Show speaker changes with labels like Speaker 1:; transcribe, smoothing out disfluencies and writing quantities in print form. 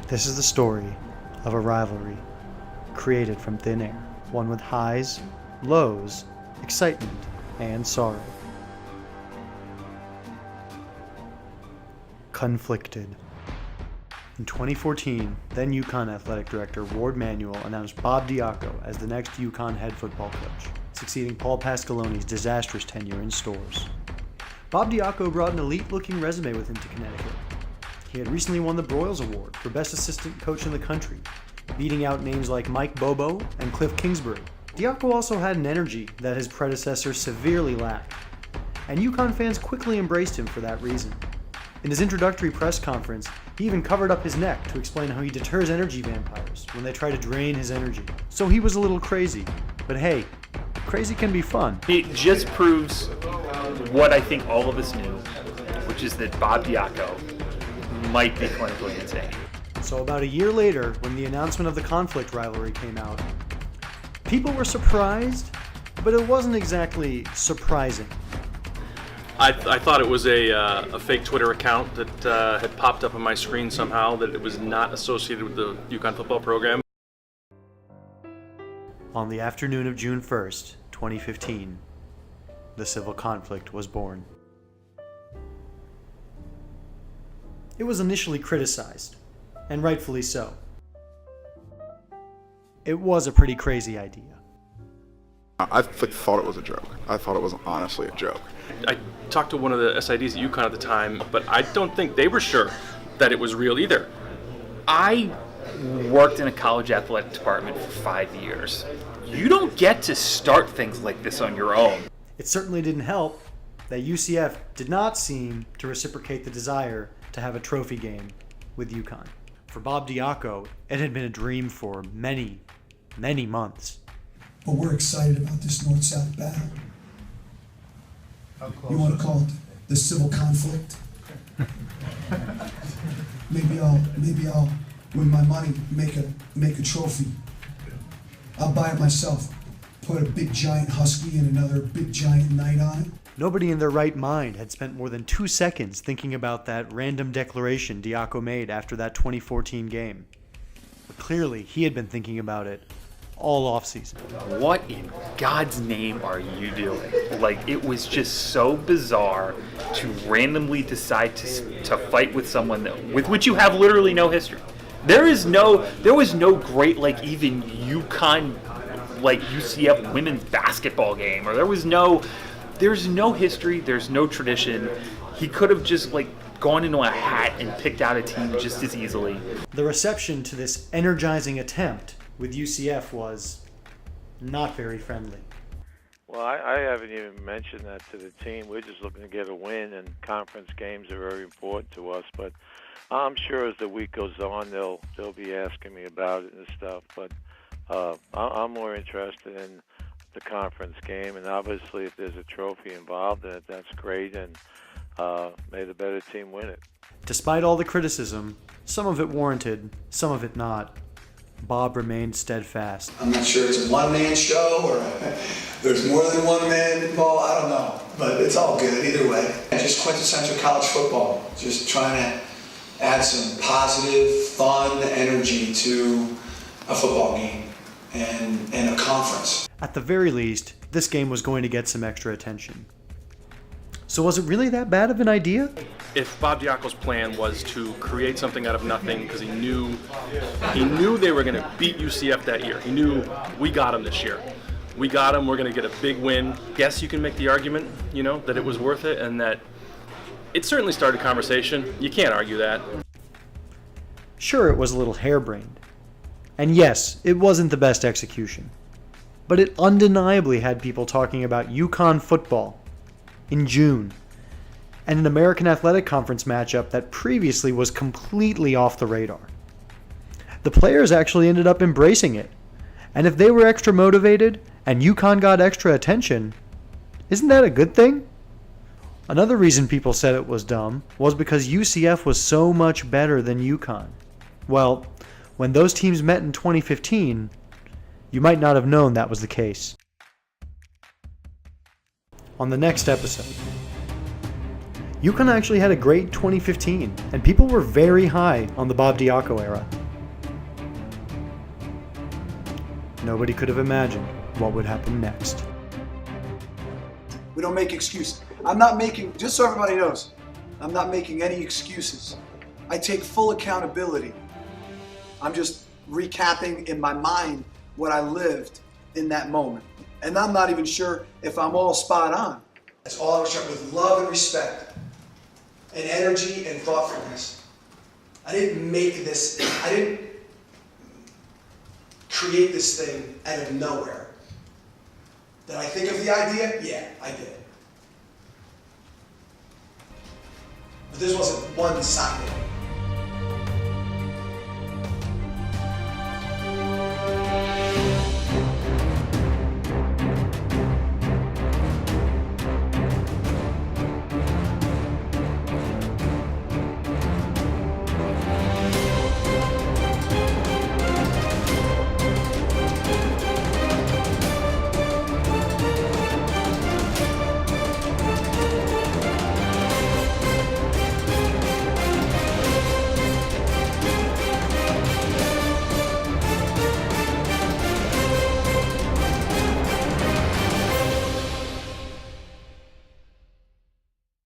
Speaker 1: This is the story of a rivalry created from thin air, one with highs, lows, excitement, and sorrow. Conflicted. In 2014, then UConn athletic director Ward Manuel announced Bob Diaco as the next UConn head football coach, succeeding Paul Pasqualoni's disastrous tenure in Stores. Bob Diaco brought an elite-looking resume with him to Connecticut. He had recently won the Broyles Award for Best Assistant Coach in the country, beating out names like Mike Bobo and Cliff Kingsbury. Diaco also had an energy that his predecessor severely lacked, and UConn fans quickly embraced him for that reason. In his introductory press conference, he even covered up his neck to explain how he deters energy vampires when they try to drain his energy. So he was a little crazy, but hey, crazy can be fun.
Speaker 2: It just proves what I think all of us knew, which is that Bob Diaco might be clinically insane.
Speaker 1: So about a year later, when the announcement of the conflict rivalry came out, people were surprised, but it wasn't exactly surprising.
Speaker 3: I thought it was a fake Twitter account that had popped up on my screen somehow, that it was not associated with the UConn football program.
Speaker 1: On the afternoon of June 1st, 2015, the civil conflict was born. It was initially criticized, and rightfully so. It was a pretty crazy idea.
Speaker 4: I thought it was a joke. I thought it was honestly a joke.
Speaker 3: I talked to one of the SIDs at UConn at the time, but I don't think they were sure that it was real either.
Speaker 2: I worked in a college athletic department for 5 years. You don't get to start things like this on your own.
Speaker 1: It certainly didn't help that UCF did not seem to reciprocate the desire to have a trophy game with UConn. For Bob Diaco, it had been a dream for many, many months.
Speaker 5: But we're excited about this North-South battle. You want to call it the civil conflict? Maybe I'll, with my money, make a trophy. I'll buy it myself. Put a big giant husky and another big giant knight on it.
Speaker 1: Nobody in their right mind had spent more than 2 seconds thinking about that random declaration Diaco made after that 2014 game. But clearly, he had been thinking about it all offseason.
Speaker 2: What in God's name are you doing? Like, it was just so bizarre to randomly decide to fight with someone with which you have literally no history. There was no great, like, even UConn, like, UCF women's basketball game, or there's no history, there's no tradition. He could have just, like, gone into a hat and picked out a team just as easily.
Speaker 1: The reception to this energizing attempt with UCF was not very friendly.
Speaker 6: Well, I haven't even mentioned that to the team. We're just looking to get a win, and conference games are very important to us. But I'm sure as the week goes on, they'll be asking me about it and stuff. But I'm more interested in the conference game, and obviously if there's a trophy involved in it, that's great, and may the better team win it.
Speaker 1: Despite all the criticism, some of it warranted, some of it not, Bob remained steadfast.
Speaker 5: I'm not sure it's a one-man show or there's more than one man involved. I don't know, but it's all good either way. Just quintessential college football. Just trying to add some positive, fun energy to a football game and a conference.
Speaker 1: At the very least, this game was going to get some extra attention. So was it really that bad of an idea?
Speaker 3: If Bob Diaco's plan was to create something out of nothing, because he knew they were going to beat UCF that year. He knew, we got them this year. We got them, we're going to get a big win. Yes, you can make the argument, that it was worth it, and that it certainly started a conversation. You can't argue that.
Speaker 1: Sure, it was a little harebrained. And yes, it wasn't the best execution. But it undeniably had people talking about UConn football in June, and an American Athletic Conference matchup that previously was completely off the radar. The players actually ended up embracing it, and if they were extra motivated and UConn got extra attention, isn't that a good thing? Another reason people said it was dumb was because UCF was so much better than UConn. Well, when those teams met in 2015, you might not have known that was the case. On the next episode, UConn actually had a great 2015, and people were very high on the Bob Diaco era. Nobody could have imagined what would happen next.
Speaker 7: We don't make excuses. I'm not making, just so everybody knows, I'm not making any excuses. I take full accountability. I'm just recapping in my mind what I lived in that moment. And I'm not even sure if I'm all spot on.
Speaker 5: That's all I was trying, with love and respect and energy and thoughtfulness. I didn't make this, I didn't create this thing out of nowhere. Did I think of the idea? Yeah, I did. But this wasn't one-sided.